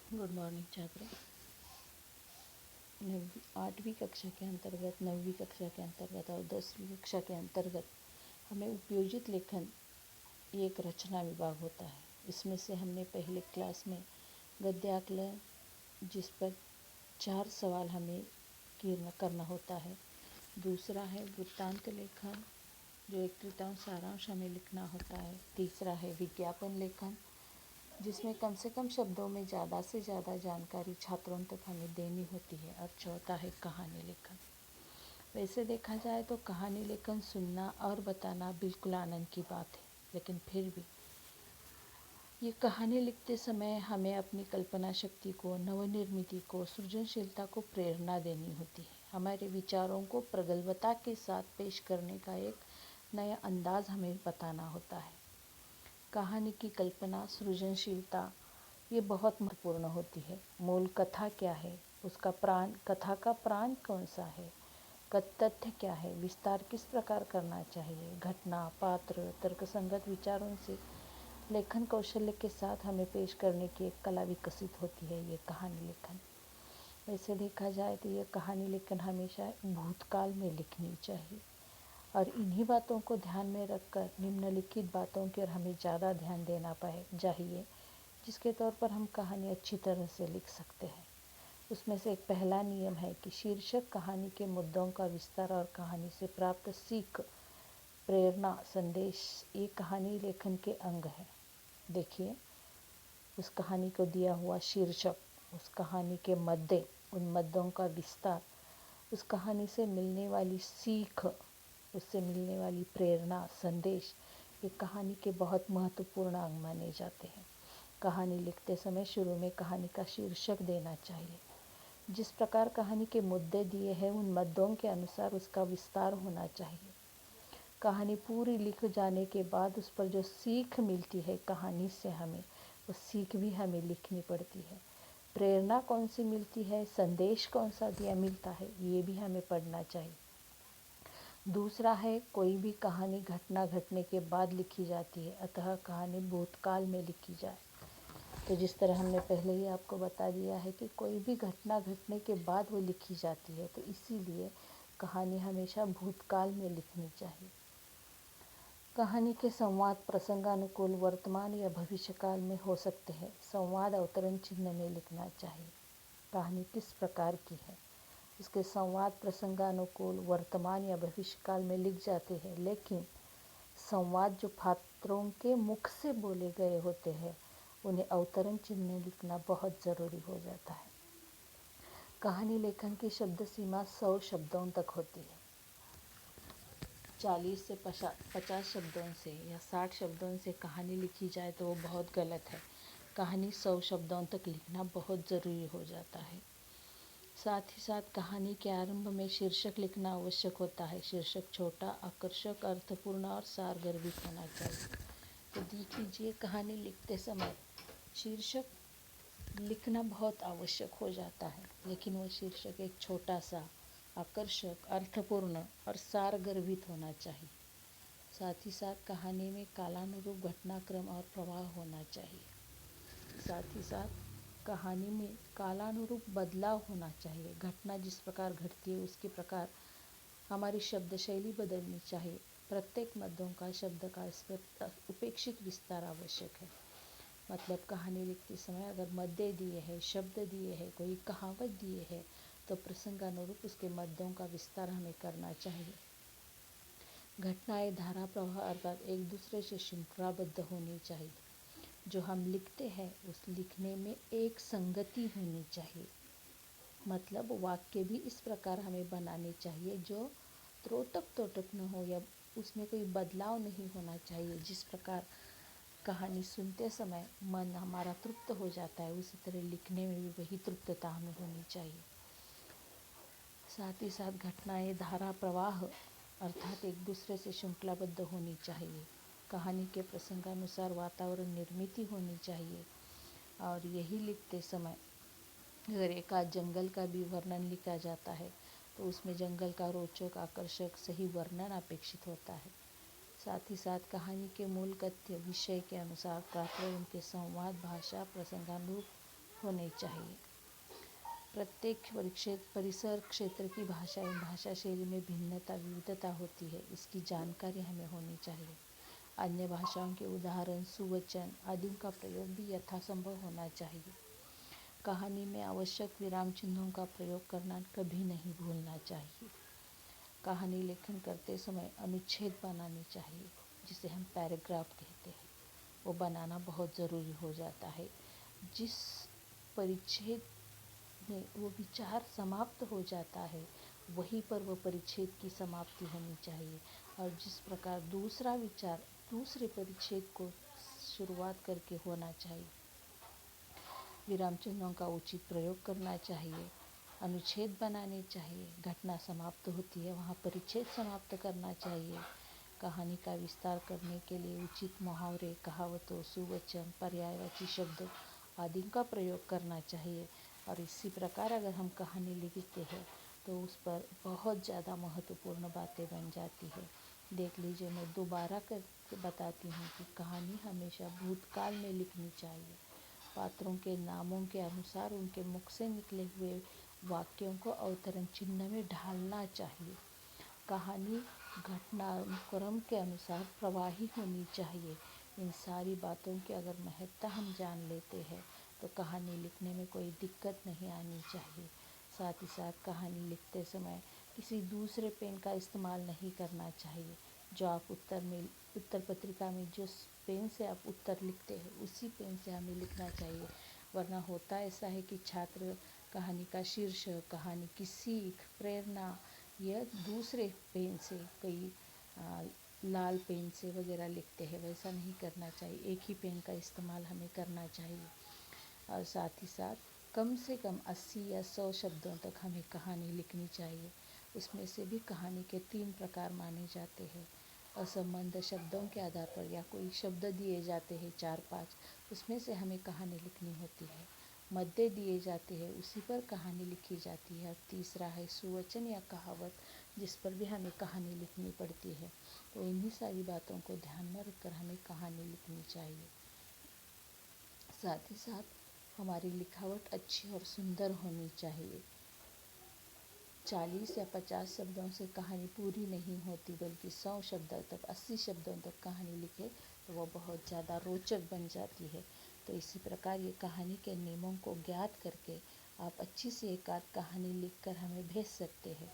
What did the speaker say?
Good morning छात्रों। 8वीं कक्षा के अंतर्गत 9वीं कक्षा के अंतर्गत और 10वीं कक्षा के अंतर्गत हमें उपयोजित लेखन ये एक रचना विभाग होता है। इसमें से हमने पहले क्लास में गद्याकलन, जिस पर 4 सवाल हमें करना होता है। दूसरा है वृत्तांत लेखन, जो एक तृतीयांश सारांश हमें लिखना होता है। तीसरा है विज्ञापन लेखन, जिसमें कम से कम शब्दों में ज़्यादा से ज़्यादा जानकारी छात्रों तक हमें देनी होती है। और चौथा है कहानी लेखन। वैसे देखा जाए तो कहानी लेखन सुनना और बताना बिल्कुल आनंद की बात है, लेकिन फिर भी ये कहानी लिखते समय हमें अपनी कल्पना शक्ति को, नवनिर्मिति को, सृजनशीलता को प्रेरणा देनी होती है। हमारे विचारों को प्रगल्भता के साथ पेश करने का एक नया अंदाज हमें बताना होता है। कहानी की कल्पना, सृजनशीलता ये बहुत महत्वपूर्ण होती है। मूल कथा क्या है, उसका प्राण, कथा का प्राण कौन सा है, तथ्य क्या है, विस्तार किस प्रकार करना चाहिए, घटना, पात्र, तर्कसंगत विचारों से लेखन कौशल्य के साथ हमें पेश करने की एक कला विकसित होती है, ये कहानी लेखन। वैसे देखा जाए तो ये कहानी लेखन हमेशा भूतकाल में लिखनी चाहिए और इन्हीं बातों को ध्यान में रखकर निम्नलिखित बातों की ओर हमें ज़्यादा ध्यान देना चाहिए, जिसके तौर पर हम कहानी अच्छी तरह से लिख सकते हैं। उसमें से एक पहला नियम है कि शीर्षक कहानी के मुद्दों का विस्तार और कहानी से प्राप्त सीख, प्रेरणा, संदेश ये कहानी लेखन के अंग है। देखिए, उस कहानी को दिया हुआ शीर्षक, उस कहानी के मद्दे, उन मद्दों का विस्तार, उस कहानी से मिलने वाली सीख, उससे मिलने वाली प्रेरणा, संदेश, ये कहानी के बहुत महत्वपूर्ण अंग माने जाते हैं। कहानी लिखते समय शुरू में कहानी का शीर्षक देना चाहिए। जिस प्रकार कहानी के मुद्दे दिए हैं, उन मुद्दों के अनुसार उसका विस्तार होना चाहिए। कहानी पूरी लिख जाने के बाद उस पर जो सीख मिलती है कहानी से हमें, वो सीख भी हमें लिखनी पड़ती है। प्रेरणा कौन सी मिलती है, संदेश कौन सा दिया मिलता है, ये भी हमें पढ़ना चाहिए। दूसरा है, कोई भी कहानी घटना घटने के बाद लिखी जाती है, अतः कहानी भूतकाल में लिखी जाए। तो जिस तरह हमने पहले ही आपको बता दिया है कि कोई भी घटना घटने के बाद वो लिखी जाती है, तो इसीलिए कहानी हमेशा भूतकाल में लिखनी चाहिए। कहानी के संवाद प्रसंगानुकूल वर्तमान या भविष्यकाल में हो सकते हैं। संवाद अवतरण चिन्ह में लिखना चाहिए। कहानी किस प्रकार की है, इसके संवाद प्रसंगानुकूल वर्तमान या भविष्यकाल में लिख जाते हैं, लेकिन संवाद जो पात्रों के मुख से बोले गए होते हैं, उन्हें अवतरण चिन्ह लिखना बहुत ज़रूरी हो जाता है। कहानी लेखन की शब्द सीमा 100 शब्दों तक होती है। 40 से 50 शब्दों से या 60 शब्दों से कहानी लिखी जाए तो वो बहुत गलत है। कहानी 100 शब्दों तक लिखना बहुत ज़रूरी हो जाता है। साथ ही साथ कहानी के आरंभ में शीर्षक लिखना आवश्यक होता है। शीर्षक छोटा, आकर्षक, अर्थपूर्ण और सारगर्भित होना चाहिए। तो देख लीजिए, कहानी लिखते समय शीर्षक लिखना बहुत आवश्यक हो जाता है, लेकिन वो शीर्षक एक छोटा सा, आकर्षक, अर्थपूर्ण और सारगर्भित होना चाहिए। साथ ही साथ कहानी में कालानुरूप घटनाक्रम और प्रवाह होना चाहिए। साथ ही साथ कहानी में कालानुरूप बदलाव होना चाहिए। घटना जिस प्रकार घटती है उसके प्रकार हमारी शब्द शैली बदलनी चाहिए। प्रत्येक मद्दों का, शब्द का इस पर उपेक्षित विस्तार आवश्यक है। मतलब कहानी लिखते समय अगर मद्दे दिए हैं, शब्द दिए हैं, कोई कहावत दिए है, तो प्रसंगानुरूप उसके मद्दों का विस्तार हमें करना चाहिए। घटनाएं धारा प्रवाह अर्थात एक दूसरे से श्रृंखलाबद्ध होनी चाहिए। जो हम लिखते हैं उस लिखने में एक संगति होनी चाहिए। मतलब वाक्य भी इस प्रकार हमें बनाने चाहिए जो त्रोटक टोटक न हो, या उसमें कोई बदलाव नहीं होना चाहिए। जिस प्रकार कहानी सुनते समय मन हमारा तृप्त हो जाता है, उसी तरह लिखने में भी वही तृप्तता हमें होनी चाहिए। साथ ही साथ घटनाएं धारा प्रवाह अर्थात एक दूसरे से श्रृंखलाबद्ध होनी चाहिए। कहानी के प्रसंगानुसार वातावरण निर्मित होनी चाहिए। और यही लिखते समय अगर एक आध जंगल का भी वर्णन लिखा जाता है तो उसमें जंगल का रोचक, आकर्षक, सही वर्णन अपेक्षित होता है। साथ ही साथ कहानी के मूल कथ्य विषय के अनुसार पात्र, उनके संवाद, भाषा, प्रसंगानुरूप होने चाहिए। प्रत्येक परिसर क्षेत्र की भाषा शैली में भिन्नता विविधता होती है, इसकी जानकारी हमें होनी चाहिए। अन्य भाषाओं के उदाहरण, सुवचन आदि का प्रयोग भी यथासंभव होना चाहिए। कहानी में आवश्यक विराम चिन्हों का प्रयोग करना कभी नहीं भूलना चाहिए। कहानी लेखन करते समय अनुच्छेद बनानी चाहिए, जिसे हम पैराग्राफ कहते हैं। वो बनाना बहुत ज़रूरी हो जाता है। जिस परिच्छेद में वो विचार समाप्त हो जाता है, वहीं पर वो परिच्छेद की समाप्ति होनी चाहिए। और जिस प्रकार दूसरा विचार दूसरे परिच्छेद को शुरुआत करके होना चाहिए। विराम चिन्हों का उचित प्रयोग करना चाहिए, अनुच्छेद बनाने चाहिए। घटना समाप्त होती है, वहाँ परिच्छेद समाप्त करना चाहिए। कहानी का विस्तार करने के लिए उचित मुहावरे, कहावतों, सुवचन, पर्यायवाची शब्द आदि का प्रयोग करना चाहिए। और इसी प्रकार अगर हम कहानी लिखते हैं तो उस पर बहुत ज़्यादा महत्वपूर्ण बातें बन जाती है। देख लीजिए, मैं दोबारा कर बताती हूँ कि कहानी हमेशा भूतकाल में लिखनी चाहिए। पात्रों के नामों के अनुसार उनके मुख से निकले हुए वाक्यों को अवतरण चिन्ह में ढालना चाहिए। कहानी घटनाक्रम के अनुसार प्रवाही होनी चाहिए। इन सारी बातों की अगर महत्ता हम जान लेते हैं तो कहानी लिखने में कोई दिक्कत नहीं आनी चाहिए। साथ ही साथ कहानी लिखते समय किसी दूसरे पेन का इस्तेमाल नहीं करना चाहिए। जो आप उत्तर पत्रिका में जिस पेन से आप उत्तर लिखते हैं, उसी पेन से हमें लिखना चाहिए। वरना होता ऐसा है कि छात्र कहानी का शीर्षक, कहानी की सीख, प्रेरणा यह दूसरे पेन से, कई लाल पेन से वगैरह लिखते हैं। वैसा नहीं करना चाहिए, एक ही पेन का इस्तेमाल हमें करना चाहिए। और साथ ही साथ कम से कम 80 या 100 शब्दों तक हमें कहानी लिखनी चाहिए। उसमें से भी कहानी के 3 प्रकार माने जाते हैं। असंबद्ध शब्दों के आधार पर या कोई शब्द दिए जाते हैं 4-5, उसमें से हमें कहानी लिखनी होती है। मध्य दिए जाते हैं, उसी पर कहानी लिखी जाती है। और तीसरा है सुवचन या कहावत, जिस पर भी हमें कहानी लिखनी पड़ती है। तो इन्हीं सारी बातों को ध्यान में रखकर हमें कहानी लिखनी चाहिए। साथ ही साथ हमारी लिखावट अच्छी और सुंदर होनी चाहिए। 40 या 50 शब्दों से कहानी पूरी नहीं होती, बल्कि 100 शब्दों तक, 80 शब्दों तक कहानी लिखे तो वो बहुत ज़्यादा रोचक बन जाती है। तो इसी प्रकार ये कहानी के नियमों को ज्ञात करके आप अच्छी सी एक आध कहानी लिखकर हमें भेज सकते हैं।